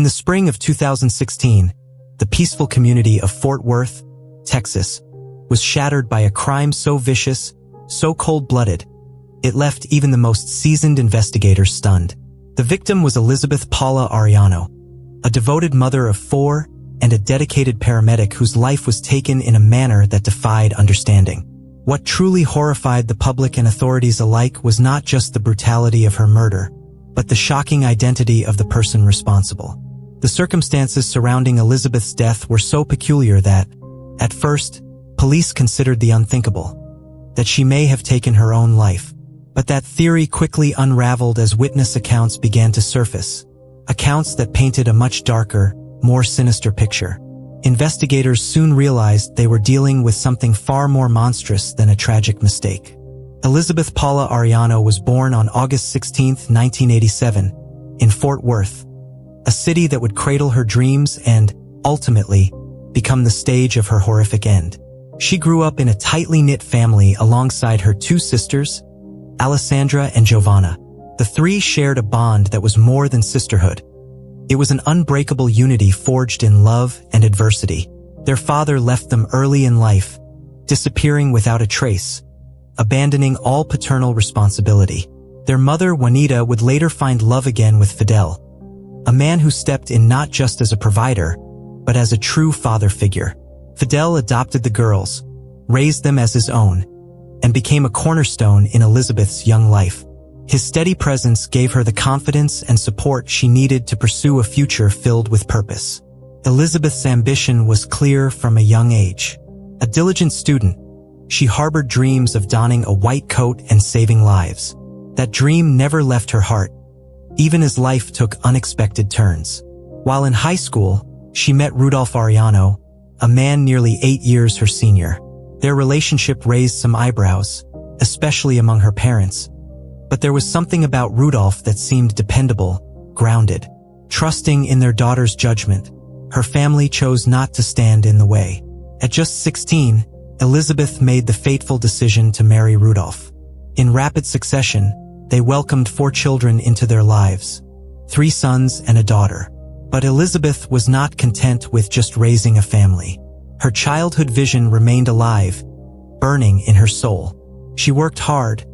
In the spring of 2016, the peaceful community of Fort Worth, Texas, was shattered by a crime so vicious, so cold-blooded, it left even the most seasoned investigators stunned. The victim was Elizabeth Paula Arellano, a devoted mother of 4 and a dedicated paramedic whose life was taken in a manner that defied understanding. What truly horrified the public and authorities alike was not just the brutality of her murder, but the shocking identity of the person responsible. The circumstances surrounding Elizabeth's death were so peculiar that, at first, police considered the unthinkable, that she may have taken her own life. But that theory quickly unraveled as witness accounts began to surface, accounts that painted a much darker, more sinister picture. Investigators soon realized they were dealing with something far more monstrous than a tragic mistake. Elizabeth Paula Arellano was born on August 16, 1987, in Fort Worth, a city that would cradle her dreams and, ultimately, become the stage of her horrific end. She grew up in a tightly knit family alongside her 2 sisters, Alessandra and Giovanna. The 3 shared a bond that was more than sisterhood. It was an unbreakable unity forged in love and adversity. Their father left them early in life, disappearing without a trace, abandoning all paternal responsibility. Their mother, Juanita, would later find love again with Fidel, a man who stepped in not just as a provider, but as a true father figure. Fidel adopted the girls, raised them as his own, and became a cornerstone in Elizabeth's young life. His steady presence gave her the confidence and support she needed to pursue a future filled with purpose. Elizabeth's ambition was clear from a young age. A diligent student, she harbored dreams of donning a white coat and saving lives. That dream never left her heart, even as life took unexpected turns. While in high school, she met Rudolph Arellano, a man nearly 8 years her senior. Their relationship raised some eyebrows, especially among her parents. But there was something about Rudolph that seemed dependable, grounded. Trusting in their daughter's judgment, her family chose not to stand in the way. At just 16, Elizabeth made the fateful decision to marry Rudolph. In rapid succession, they welcomed 4 children into their lives, 3 sons and a daughter. But Elizabeth was not content with just raising a family. Her childhood vision remained alive, burning in her soul. She worked hard,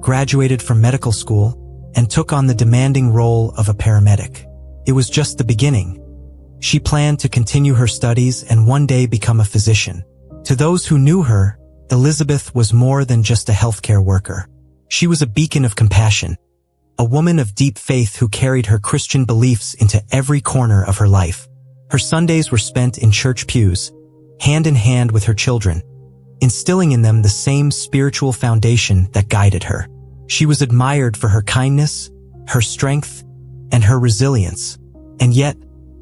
graduated from medical school, and took on the demanding role of a paramedic. It was just the beginning. She planned to continue her studies and one day become a physician. To those who knew her, Elizabeth was more than just a healthcare worker. She was a beacon of compassion, a woman of deep faith who carried her Christian beliefs into every corner of her life. Her Sundays were spent in church pews, hand in hand with her children, instilling in them the same spiritual foundation that guided her. She was admired for her kindness, her strength, and her resilience. And yet,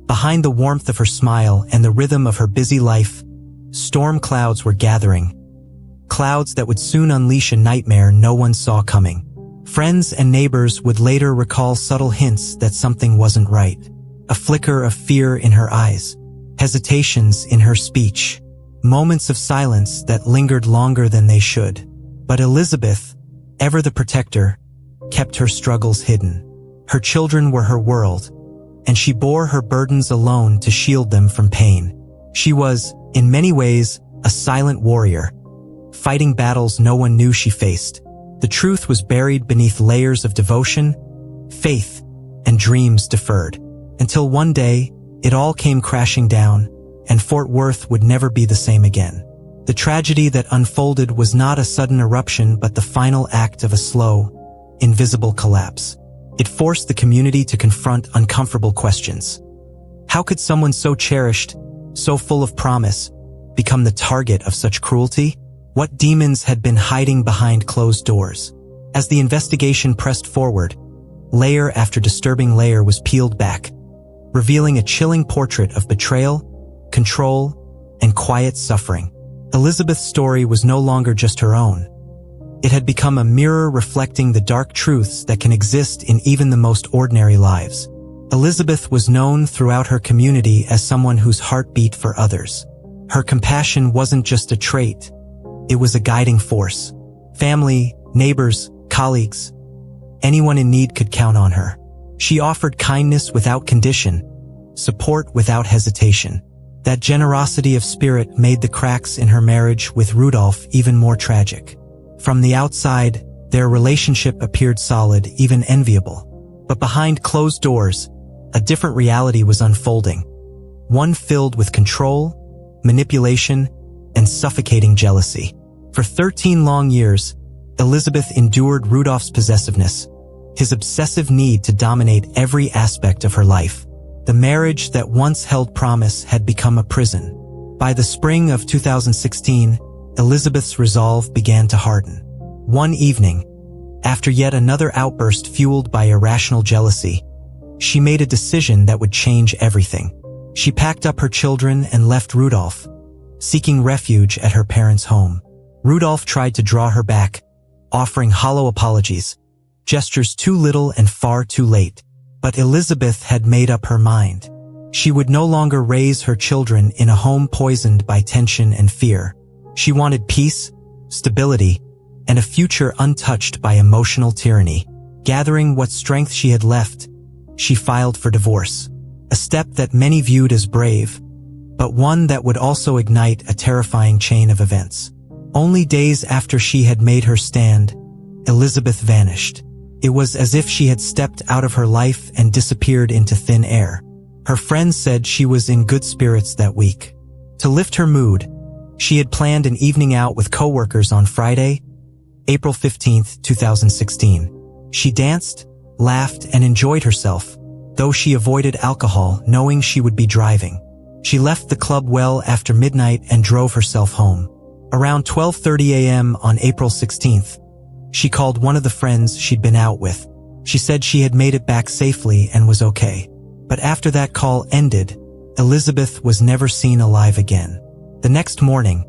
behind the warmth of her smile and the rhythm of her busy life, storm clouds were gathering, clouds that would soon unleash a nightmare no one saw coming. Friends and neighbors would later recall subtle hints that something wasn't right. A flicker of fear in her eyes, hesitations in her speech, moments of silence that lingered longer than they should. But Elizabeth, ever the protector, kept her struggles hidden. Her children were her world, and she bore her burdens alone to shield them from pain. She was, in many ways, a silent warrior, fighting battles no one knew she faced. The truth was buried beneath layers of devotion, faith, and dreams deferred. Until one day, it all came crashing down, and Fort Worth would never be the same again. The tragedy that unfolded was not a sudden eruption but the final act of a slow, invisible collapse. It forced the community to confront uncomfortable questions. How could someone so cherished, so full of promise, become the target of such cruelty? What demons had been hiding behind closed doors? As the investigation pressed forward, layer after disturbing layer was peeled back, revealing a chilling portrait of betrayal, control, and quiet suffering. Elizabeth's story was no longer just her own. It had become a mirror reflecting the dark truths that can exist in even the most ordinary lives. Elizabeth was known throughout her community as someone whose heart beat for others. Her compassion wasn't just a trait, it was a guiding force. Family, neighbors, colleagues, anyone in need could count on her. She offered kindness without condition, support without hesitation. That generosity of spirit made the cracks in her marriage with Rudolph even more tragic. From the outside, their relationship appeared solid, even enviable. But behind closed doors, a different reality was unfolding. One filled with control, manipulation, and suffocating jealousy. For 13 long years, Elizabeth endured Rudolph's possessiveness, his obsessive need to dominate every aspect of her life. The marriage that once held promise had become a prison. By the spring of 2016, Elizabeth's resolve began to harden. One evening, after yet another outburst fueled by irrational jealousy, she made a decision that would change everything. She packed up her children and left Rudolph, seeking refuge at her parents' home. Rudolph tried to draw her back, offering hollow apologies, gestures too little and far too late. But Elizabeth had made up her mind. She would no longer raise her children in a home poisoned by tension and fear. She wanted peace, stability, and a future untouched by emotional tyranny. Gathering what strength she had left, she filed for divorce. A step that many viewed as brave, but one that would also ignite a terrifying chain of events. Only days after she had made her stand, Elizabeth vanished. It was as if she had stepped out of her life and disappeared into thin air. Her friends said she was in good spirits that week. To lift her mood, she had planned an evening out with coworkers on Friday, April 15, 2016. She danced, laughed, and enjoyed herself, though she avoided alcohol, knowing she would be driving. She left the club well after midnight and drove herself home. Around 12:30 a.m. on April 16th, she called one of the friends she'd been out with. She said she had made it back safely and was okay. But after that call ended, Elizabeth was never seen alive again. The next morning,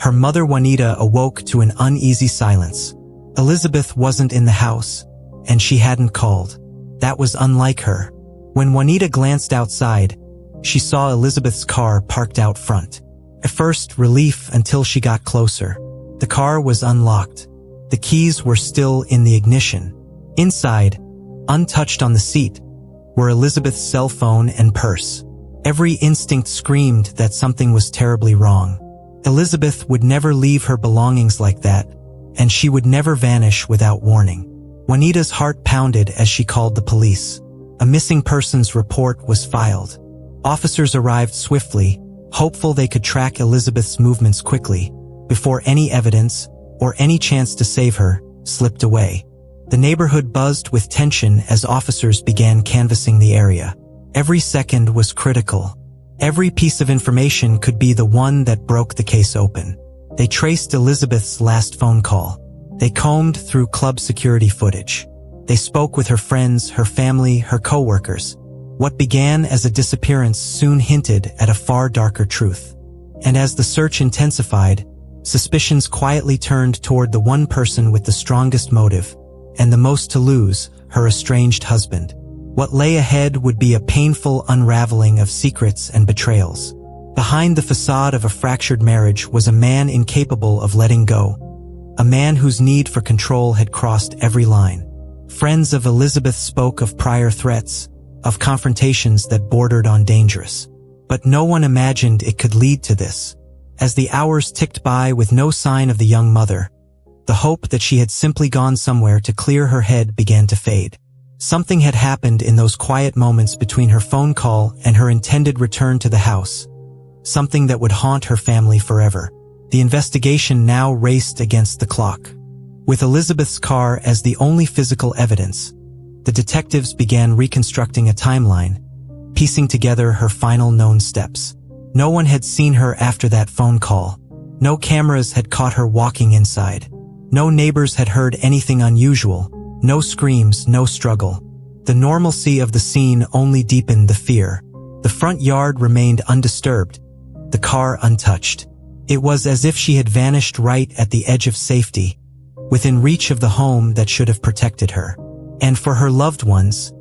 her mother Juanita awoke to an uneasy silence. Elizabeth wasn't in the house, and she hadn't called. That was unlike her. When Juanita glanced outside, she saw Elizabeth's car parked out front. At first, relief until she got closer. The car was unlocked. The keys were still in the ignition. Inside, untouched on the seat, were Elizabeth's cell phone and purse. Every instinct screamed that something was terribly wrong. Elizabeth would never leave her belongings like that, and she would never vanish without warning. Juanita's heart pounded as she called the police. A missing persons report was filed. Officers arrived swiftly, hopeful they could track Elizabeth's movements quickly, before any evidence, or any chance to save her, slipped away. The neighborhood buzzed with tension as officers began canvassing the area. Every second was critical. Every piece of information could be the one that broke the case open. They traced Elizabeth's last phone call. They combed through club security footage. They spoke with her friends, her family, her coworkers. What began as a disappearance soon hinted at a far darker truth. And as the search intensified, suspicions quietly turned toward the one person with the strongest motive, and the most to lose, her estranged husband. What lay ahead would be a painful unraveling of secrets and betrayals. Behind the facade of a fractured marriage was a man incapable of letting go, a man whose need for control had crossed every line. Friends of Elizabeth spoke of prior threats, of confrontations that bordered on dangerous. But no one imagined it could lead to this. As the hours ticked by with no sign of the young mother, the hope that she had simply gone somewhere to clear her head began to fade. Something had happened in those quiet moments between her phone call and her intended return to the house. Something that would haunt her family forever. The investigation now raced against the clock. With Elizabeth's car as the only physical evidence, the detectives began reconstructing a timeline, piecing together her final known steps. No one had seen her after that phone call. No cameras had caught her walking inside. No neighbors had heard anything unusual. No screams, no struggle. The normalcy of the scene only deepened the fear. The front yard remained undisturbed, the car untouched. It was as if she had vanished right at the edge of safety, within reach of the home that should have protected her. And for her loved ones,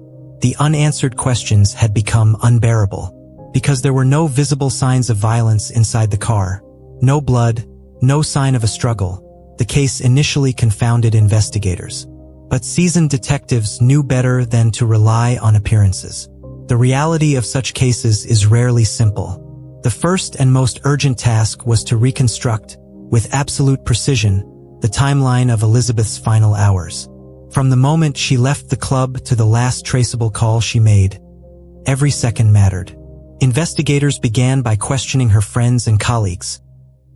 the unanswered questions had become unbearable, because there were no visible signs of violence inside the car, no blood, no sign of a struggle. The case initially confounded investigators. But seasoned detectives knew better than to rely on appearances. The reality of such cases is rarely simple. The first and most urgent task was to reconstruct, with absolute precision, the timeline of Elizabeth's final hours. From the moment she left the club to the last traceable call she made, every second mattered. Investigators began by questioning her friends and colleagues,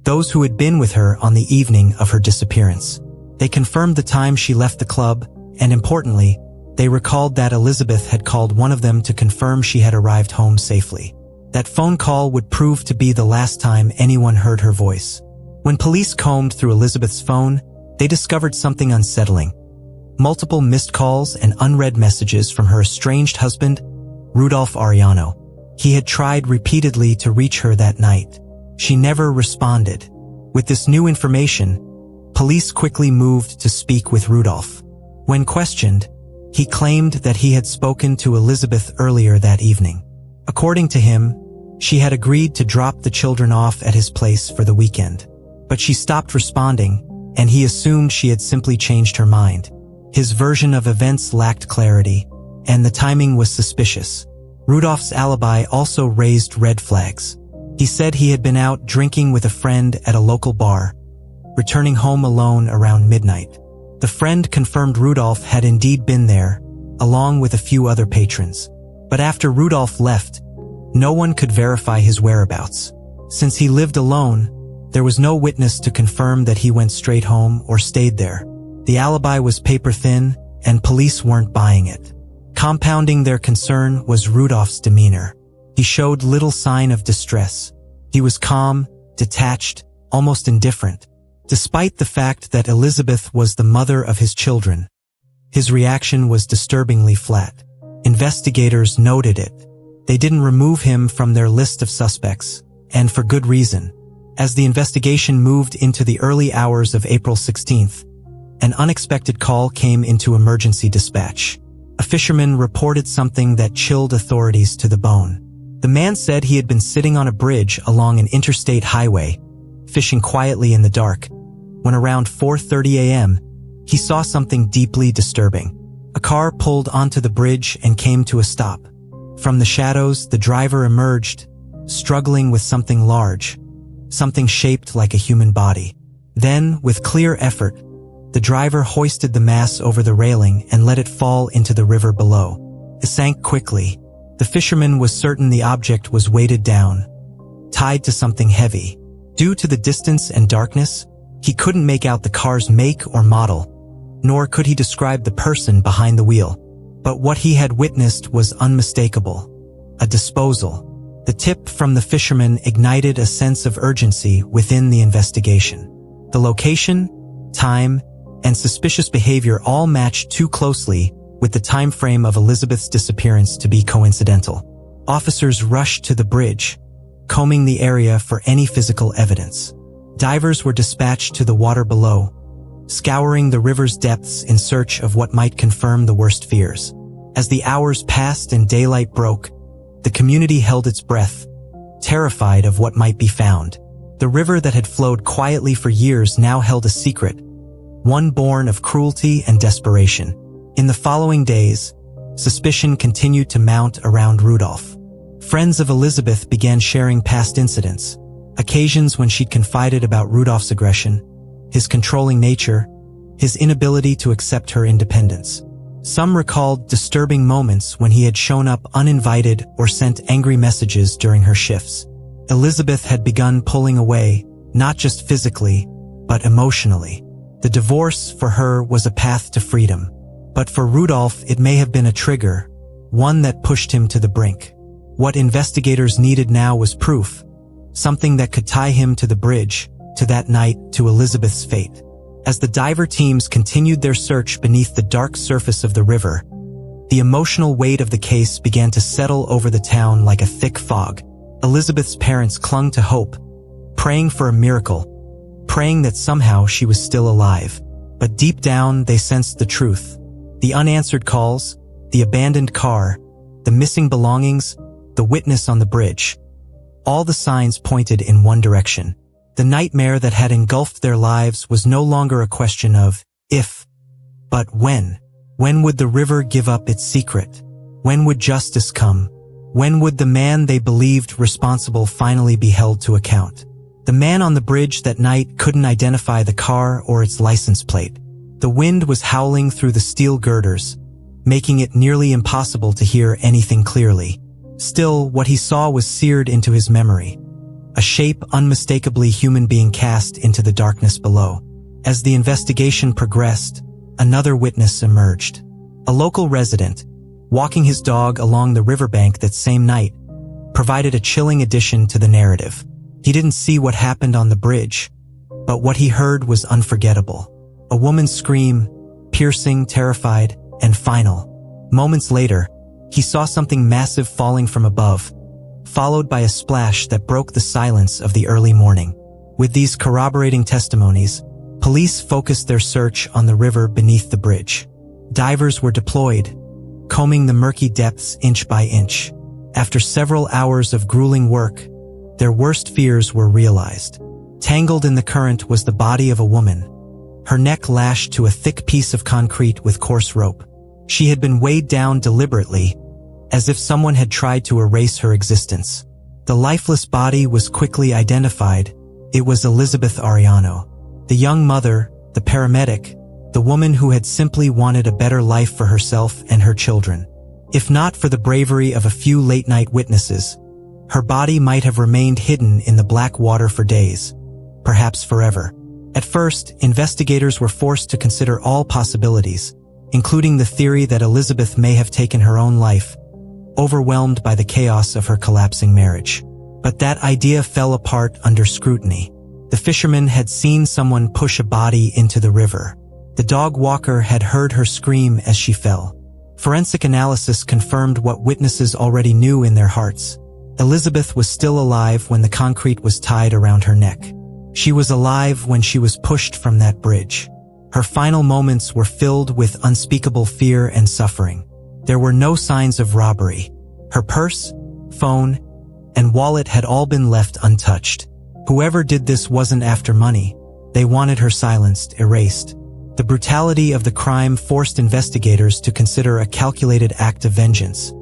those who had been with her on the evening of her disappearance. They confirmed the time she left the club, and importantly, they recalled that Elizabeth had called one of them to confirm she had arrived home safely. That phone call would prove to be the last time anyone heard her voice. When police combed through Elizabeth's phone, they discovered something unsettling. Multiple missed calls and unread messages from her estranged husband, Rudolph Ariano. He had tried repeatedly to reach her that night. She never responded. With this new information, police quickly moved to speak with Rudolph. When questioned, he claimed that he had spoken to Elizabeth earlier that evening. According to him, she had agreed to drop the children off at his place for the weekend. But she stopped responding, and he assumed she had simply changed her mind. His version of events lacked clarity, and the timing was suspicious. Rudolph's alibi also raised red flags. He said he had been out drinking with a friend at a local bar, returning home alone around midnight. The friend confirmed Rudolph had indeed been there, along with a few other patrons. But after Rudolph left, no one could verify his whereabouts. Since he lived alone, there was no witness to confirm that he went straight home or stayed there. The alibi was paper-thin, and police weren't buying it. Compounding their concern was Rudolph's demeanor. He showed little sign of distress. He was calm, detached, almost indifferent. Despite the fact that Elizabeth was the mother of his children, his reaction was disturbingly flat. Investigators noted it. They didn't remove him from their list of suspects, and for good reason. As the investigation moved into the early hours of April 16th, an unexpected call came into emergency dispatch. A fisherman reported something that chilled authorities to the bone. The man said he had been sitting on a bridge along an interstate highway, fishing quietly in the dark, when around 4:30 a.m., he saw something deeply disturbing. A car pulled onto the bridge and came to a stop. From the shadows, the driver emerged, struggling with something large, something shaped like a human body. Then, with clear effort, the driver hoisted the mass over the railing and let it fall into the river below. It sank quickly. The fisherman was certain the object was weighted down, tied to something heavy. Due to the distance and darkness, he couldn't make out the car's make or model, nor could he describe the person behind the wheel. But what he had witnessed was unmistakable: a disposal. The tip from the fisherman ignited a sense of urgency within the investigation. The location, time, and suspicious behavior all matched too closely with the time frame of Elizabeth's disappearance to be coincidental. Officers rushed to the bridge, combing the area for any physical evidence. Divers were dispatched to the water below, scouring the river's depths in search of what might confirm the worst fears. As the hours passed and daylight broke, the community held its breath, terrified of what might be found. The river that had flowed quietly for years now held a secret, one born of cruelty and desperation. In the following days, suspicion continued to mount around Rudolph. Friends of Elizabeth began sharing past incidents, occasions when she'd confided about Rudolph's aggression, his controlling nature, his inability to accept her independence. Some recalled disturbing moments when he had shown up uninvited or sent angry messages during her shifts. Elizabeth had begun pulling away, not just physically, but emotionally. The divorce for her was a path to freedom, but for Rudolph it may have been a trigger, one that pushed him to the brink. What investigators needed now was proof, something that could tie him to the bridge, to that night, to Elizabeth's fate. As the diver teams continued their search beneath the dark surface of the river, the emotional weight of the case began to settle over the town like a thick fog. Elizabeth's parents clung to hope, praying for a miracle, praying that somehow she was still alive. But deep down, they sensed the truth. The unanswered calls, the abandoned car, the missing belongings, the witness on the bridge. All the signs pointed in one direction. The nightmare that had engulfed their lives was no longer a question of if, but when. When would the river give up its secret? When would justice come? When would the man they believed responsible finally be held to account? The man on the bridge that night couldn't identify the car or its license plate. The wind was howling through the steel girders, making it nearly impossible to hear anything clearly. Still, what he saw was seared into his memory. A shape unmistakably human being cast into the darkness below. As the investigation progressed, another witness emerged. A local resident, walking his dog along the riverbank that same night, provided a chilling addition to the narrative. He didn't see what happened on the bridge, but what he heard was unforgettable. A woman's scream, piercing, terrified, and final. Moments later, he saw something massive falling from above, followed by a splash that broke the silence of the early morning. With these corroborating testimonies, police focused their search on the river beneath the bridge. Divers were deployed, combing the murky depths inch by inch. After several hours of grueling work, their worst fears were realized. Tangled in the current was the body of a woman, her neck lashed to a thick piece of concrete with coarse rope. She had been weighed down deliberately, as if someone had tried to erase her existence. The lifeless body was quickly identified. It was Elizabeth Arellano, the young mother, the paramedic, the woman who had simply wanted a better life for herself and her children. If not for the bravery of a few late-night witnesses, her body might have remained hidden in the black water for days, perhaps forever. At first, investigators were forced to consider all possibilities, including the theory that Elizabeth may have taken her own life, overwhelmed by the chaos of her collapsing marriage. But that idea fell apart under scrutiny. The fisherman had seen someone push a body into the river. The dog walker had heard her scream as she fell. Forensic analysis confirmed what witnesses already knew in their hearts. Elizabeth was still alive when the concrete was tied around her neck. She was alive when she was pushed from that bridge. Her final moments were filled with unspeakable fear and suffering. There were no signs of robbery. Her purse, phone, and wallet had all been left untouched. Whoever did this wasn't after money. They wanted her silenced, erased. The brutality of the crime forced investigators to consider a calculated act of vengeance,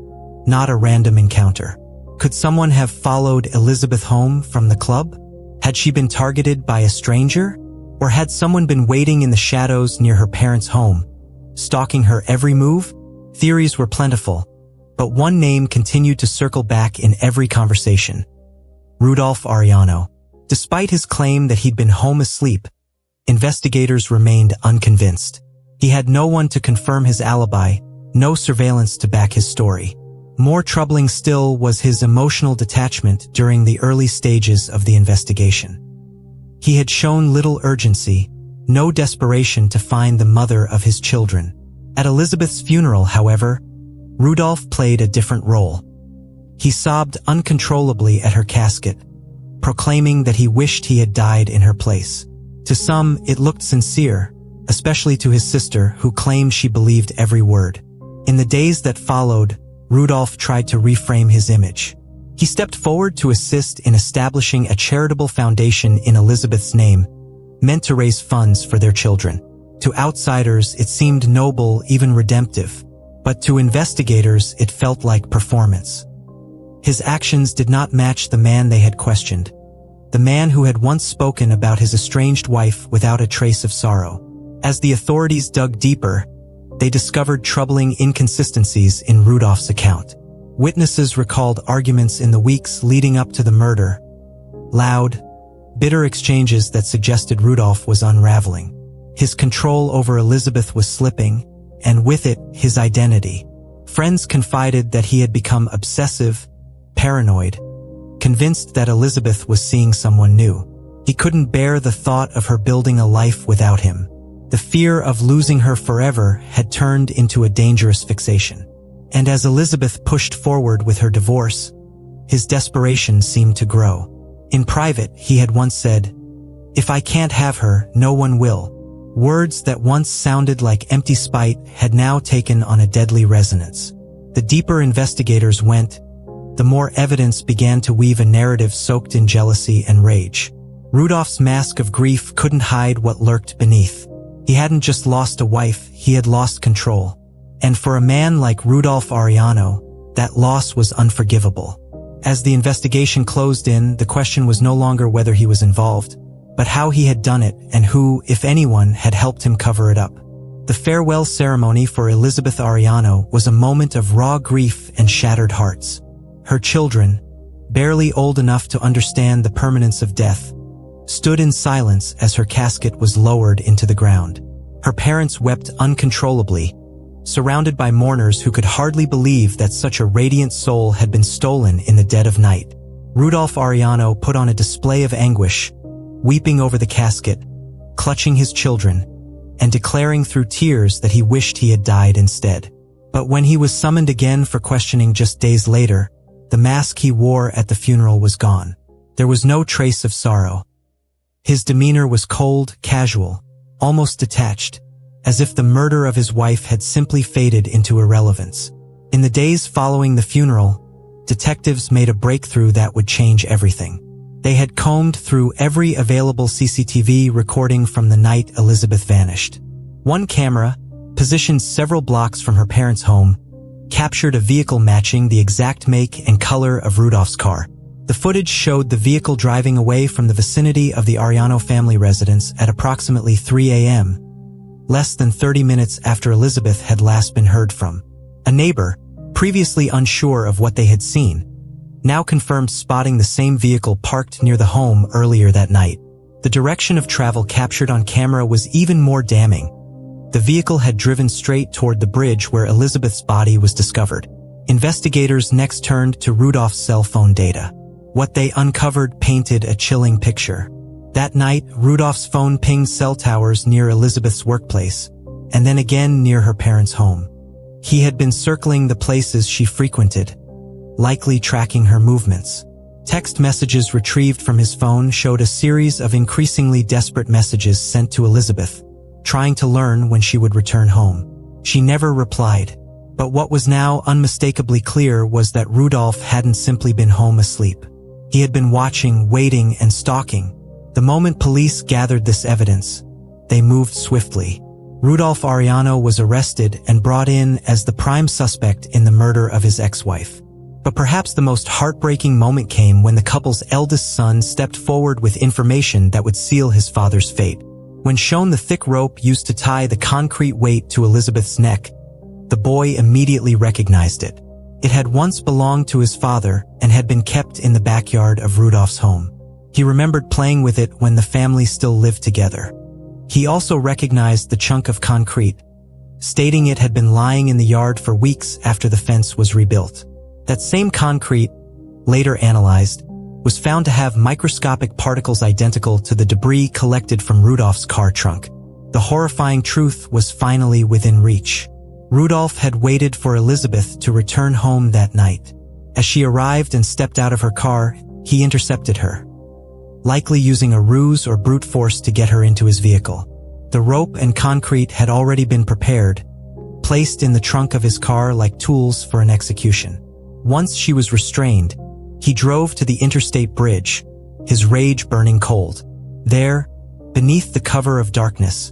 not a random encounter. Could someone have followed Elizabeth home from the club? Had she been targeted by a stranger? Or had someone been waiting in the shadows near her parents' home, stalking her every move? Theories were plentiful, but one name continued to circle back in every conversation: Rudolph Arellano. Despite his claim that he'd been home asleep, investigators remained unconvinced. He had no one to confirm his alibi, no surveillance to back his story. More troubling still was his emotional detachment during the early stages of the investigation. He had shown little urgency, no desperation to find the mother of his children. At Elizabeth's funeral, however, Rudolph played a different role. He sobbed uncontrollably at her casket, proclaiming that he wished he had died in her place. To some, it looked sincere, especially to his sister, who claimed she believed every word. In the days that followed, Rudolph tried to reframe his image. He stepped forward to assist in establishing a charitable foundation in Elizabeth's name, meant to raise funds for their children. To outsiders, it seemed noble, even redemptive, but to investigators, it felt like performance. His actions did not match the man they had questioned, the man who had once spoken about his estranged wife without a trace of sorrow. As the authorities dug deeper, they discovered troubling inconsistencies in Rudolph's account. Witnesses recalled arguments in the weeks leading up to the murder, loud, bitter exchanges that suggested Rudolph was unraveling. His control over Elizabeth was slipping, and with it, his identity. Friends confided that he had become obsessive, paranoid, convinced that Elizabeth was seeing someone new. He couldn't bear the thought of her building a life without him. The fear of losing her forever had turned into a dangerous fixation. And as Elizabeth pushed forward with her divorce, his desperation seemed to grow. In private, he had once said, "If I can't have her, no one will." Words that once sounded like empty spite had now taken on a deadly resonance. The deeper investigators went, the more evidence began to weave a narrative soaked in jealousy and rage. Rudolph's mask of grief couldn't hide what lurked beneath. He hadn't just lost a wife, he had lost control. And for a man like Rudolph Arellano, That loss was unforgivable. As the investigation closed in, the question was no longer whether he was involved, but how he had done it and who, if anyone, had helped him cover it up. The farewell ceremony for Elizabeth Arellano was a moment of raw grief and shattered hearts. Her children, barely old enough to understand the permanence of death, stood in silence as her casket was lowered into the ground. Her parents wept uncontrollably, surrounded by mourners who could hardly believe that such a radiant soul had been stolen in the dead of night. Rudolph Arellano put on a display of anguish, weeping over the casket, clutching his children, and declaring through tears that he wished he had died instead. But when he was summoned again for questioning just days later, the mask he wore at the funeral was gone. There was no trace of sorrow. His demeanor was cold, casual, almost detached, as if the murder of his wife had simply faded into irrelevance. In the days following the funeral, detectives made a breakthrough that would change everything. They had combed through every available CCTV recording from the night Elizabeth vanished. One camera, positioned several blocks from her parents' home, captured a vehicle matching the exact make and color of Rudolph's car. The footage showed the vehicle driving away from the vicinity of the Arellano family residence at approximately 3 a.m., less than 30 minutes after Elizabeth had last been heard from. A neighbor, previously unsure of what they had seen, now confirmed spotting the same vehicle parked near the home earlier that night. The direction of travel captured on camera was even more damning. The vehicle had driven straight toward the bridge where Elizabeth's body was discovered. Investigators next turned to Rudolph's cell phone data. What they uncovered painted a chilling picture. That night, Rudolph's phone pinged cell towers near Elizabeth's workplace, and then again near her parents' home. He had been circling the places she frequented, likely tracking her movements. Text messages retrieved from his phone showed a series of increasingly desperate messages sent to Elizabeth, trying to learn when she would return home. She never replied, but what was now unmistakably clear was that Rudolph hadn't simply been home asleep. He had been watching, waiting, and stalking. The moment police gathered this evidence, they moved swiftly. Rudolph Arellano was arrested and brought in as the prime suspect in the murder of his ex-wife. But perhaps the most heartbreaking moment came when the couple's eldest son stepped forward with information that would seal his father's fate. When shown the thick rope used to tie the concrete weight to Elizabeth's neck, the boy immediately recognized it. It had once belonged to his father and had been kept in the backyard of Rudolph's home. He remembered playing with it when the family still lived together. He also recognized the chunk of concrete, stating it had been lying in the yard for weeks after the fence was rebuilt. That same concrete, later analyzed, was found to have microscopic particles identical to the debris collected from Rudolph's car trunk. The horrifying truth was finally within reach. Rudolph had waited for Elizabeth to return home that night. As she arrived and stepped out of her car, he intercepted her, likely using a ruse or brute force to get her into his vehicle. The rope and concrete had already been prepared, placed in the trunk of his car like tools for an execution. Once she was restrained, he drove to the interstate bridge, his rage burning cold. There, beneath the cover of darkness,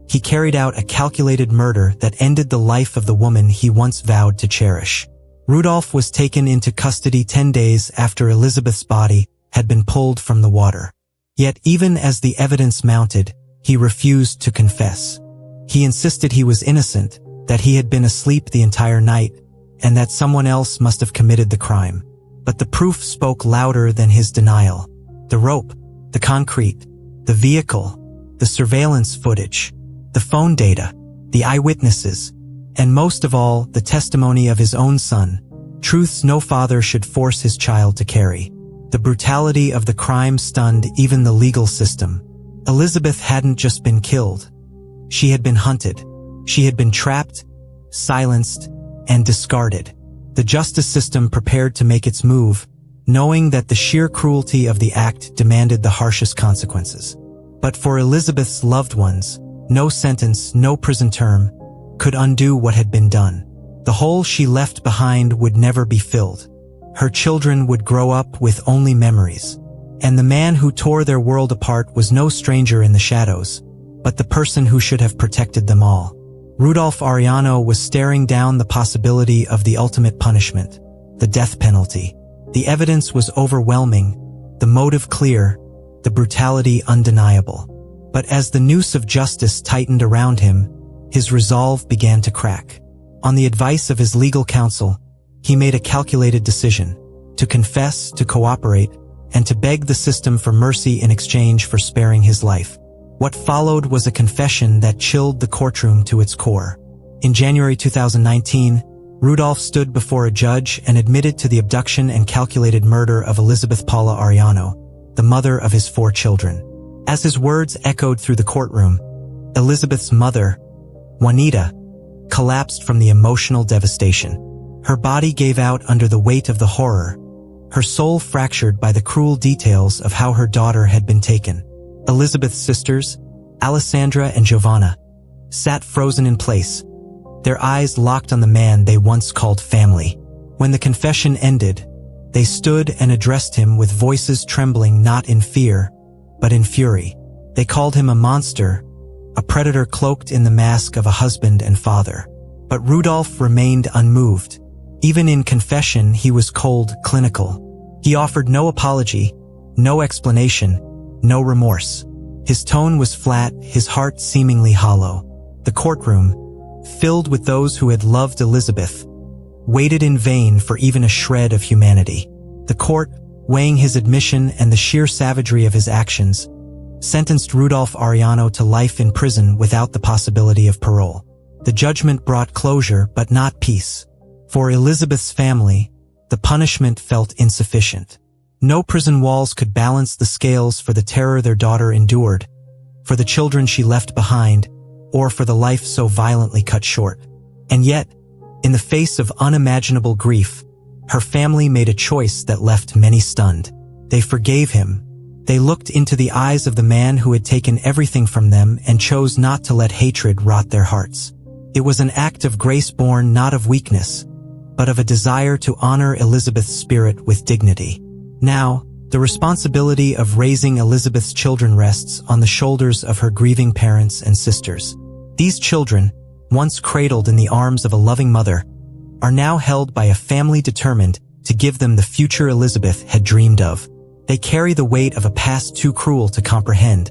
he carried out a calculated murder that ended the life of the woman he once vowed to cherish. Rudolph was taken into custody 10 days after Elizabeth's body had been pulled from the water. Yet even as the evidence mounted, he refused to confess. He insisted he was innocent, that he had been asleep the entire night, and that someone else must have committed the crime. But the proof spoke louder than his denial. The rope, the concrete, the vehicle, the surveillance footage, the phone data, the eyewitnesses, and most of all, the testimony of his own son, truths no father should force his child to carry. The brutality of the crime stunned even the legal system. Elizabeth hadn't just been killed. She had been hunted. She had been trapped, silenced, and discarded. The justice system prepared to make its move, knowing that the sheer cruelty of the act demanded the harshest consequences. But for Elizabeth's loved ones, no sentence, no prison term, could undo what had been done. The hole she left behind would never be filled. Her children would grow up with only memories. And the man who tore their world apart was no stranger in the shadows, but the person who should have protected them all. Rudolph Arellano was staring down the possibility of the ultimate punishment. the death penalty. The evidence was overwhelming, the motive clear, the brutality undeniable. But as the noose of justice tightened around him, his resolve began to crack. On the advice of his legal counsel, he made a calculated decision: to confess, to cooperate, and to beg the system for mercy in exchange for sparing his life. What followed was a confession that chilled the courtroom to its core. In January 2019, Rudolph stood before a judge and admitted to the abduction and calculated murder of Elizabeth Paula Arellano, the mother of his 4 children. As his words echoed through the courtroom, Elizabeth's mother, Juanita, collapsed from the emotional devastation. Her body gave out under the weight of the horror, her soul fractured by the cruel details of how her daughter had been taken. Elizabeth's sisters, Alessandra and Giovanna, sat frozen in place, their eyes locked on the man they once called family. When the confession ended, they stood and addressed him with voices trembling not in fear, but in fury. They called him a monster, a predator cloaked in the mask of a husband and father. But Rudolph remained unmoved. Even in confession, he was cold, clinical. He offered no apology, no explanation, no remorse. His tone was flat, his heart seemingly hollow. The courtroom, filled with those who had loved Elizabeth, waited in vain for even a shred of humanity. The court, weighing his admission and the sheer savagery of his actions, sentenced Rudolph Arellano to life in prison without the possibility of parole. The judgment brought closure, but not peace. For Elizabeth's family, the punishment felt insufficient. No prison walls could balance the scales for the terror their daughter endured, for the children she left behind, or for the life so violently cut short. And yet, in the face of unimaginable grief, her family made a choice that left many stunned. They forgave him. They looked into the eyes of the man who had taken everything from them and chose not to let hatred rot their hearts. It was an act of grace born not of weakness, but of a desire to honor Elizabeth's spirit with dignity. Now, the responsibility of raising Elizabeth's children rests on the shoulders of her grieving parents and sisters. These children, once cradled in the arms of a loving mother, are now held by a family determined to give them the future Elizabeth had dreamed of. They carry the weight of a past too cruel to comprehend,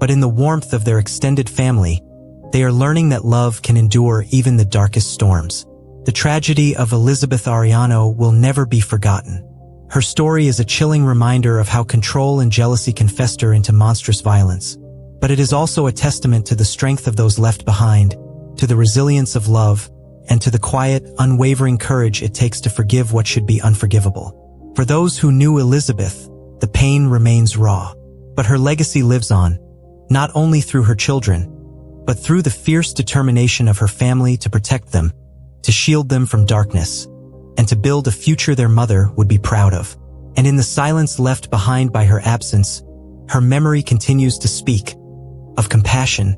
but in the warmth of their extended family, they are learning that love can endure even the darkest storms. The tragedy of Elizabeth Arellano will never be forgotten. Her story is a chilling reminder of how control and jealousy can fester into monstrous violence. But it is also a testament to the strength of those left behind, to the resilience of love, and to the quiet, unwavering courage it takes to forgive what should be unforgivable. For those who knew Elizabeth, the pain remains raw. But her legacy lives on, not only through her children, but through the fierce determination of her family to protect them, to shield them from darkness, and to build a future their mother would be proud of. And in the silence left behind by her absence, her memory continues to speak of compassion,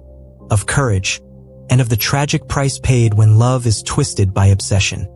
of courage, and of the tragic price paid when love is twisted by obsession.